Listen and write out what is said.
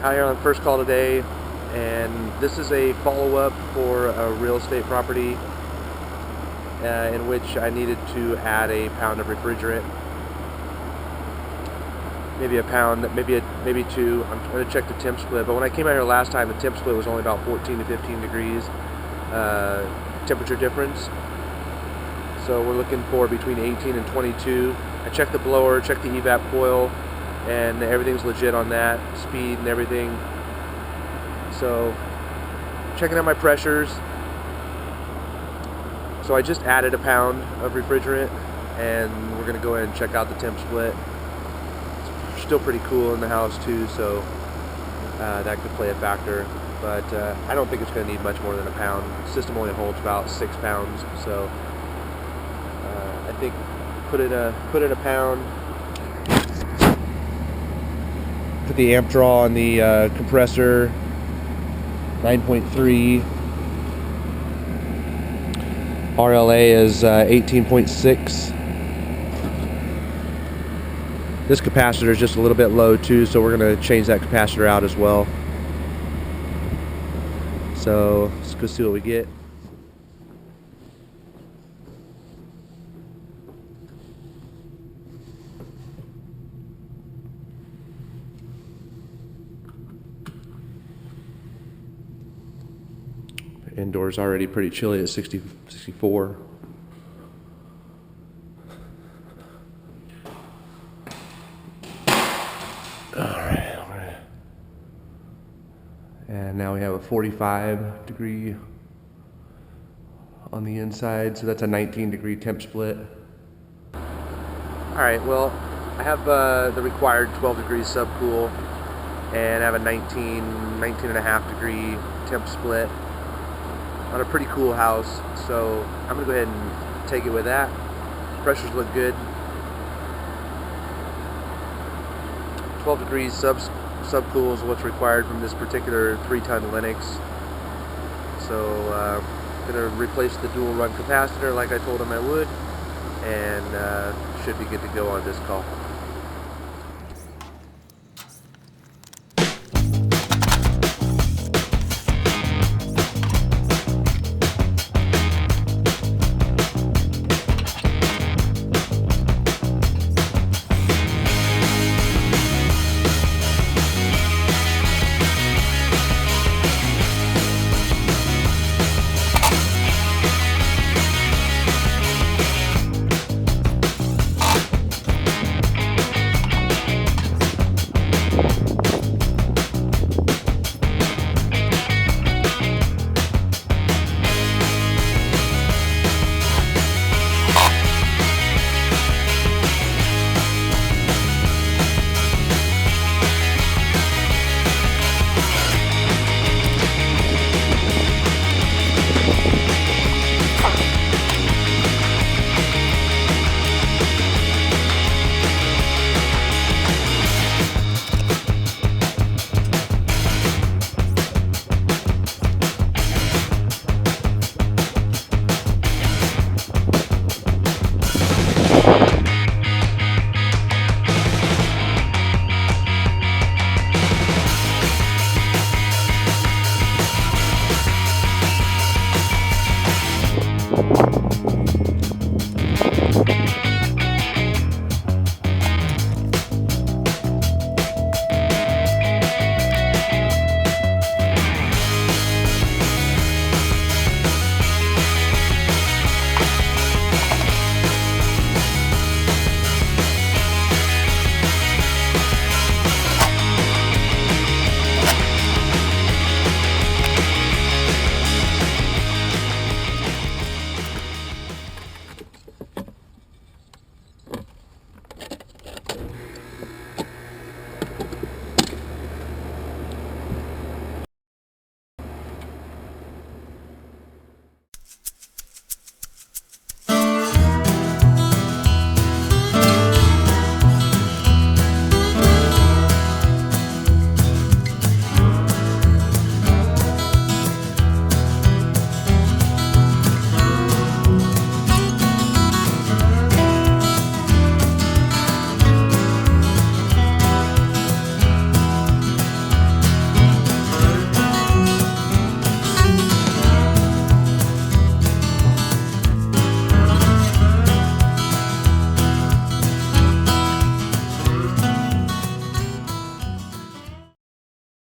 Out here on the first call today, and this is a follow-up for a real estate property in which I needed to add a pound of refrigerant. Maybe a pound, maybe two. I'm going to check the temp split, but when I came out here last time, the temp split was only about 14 to 15 degrees temperature difference. So we're looking for between 18 and 22. I checked the blower, checked the evap coil, and everything's legit on that, speed and everything. So checking out my pressures. So I just added a pound of refrigerant, and we're going to go ahead and check out the temp split. It's still pretty cool in the house too, so that could play a factor. But I don't think it's going to need much more than a pound. The system only holds about 6 pounds, so I think put in a pound. Put the amp draw on the compressor, 9.3. RLA is 18.6. This capacitor is just a little bit low too, so we're going to change that capacitor out as well. So let's go see what we get. Indoors already pretty chilly at 60, 64. Alright. And now we have a 45 degree on the inside, so that's a 19 degree temp split. Alright, well, I have the required 12 degrees subcool, and I have a 19 and a half degree temp split on a pretty cool house, so I'm going to go ahead and take it with that. Pressures look good. 12 degrees subcool is what's required from this particular 3-ton Linux. So I'm going to replace the dual run capacitor like I told him I would, and should be good to go on this call.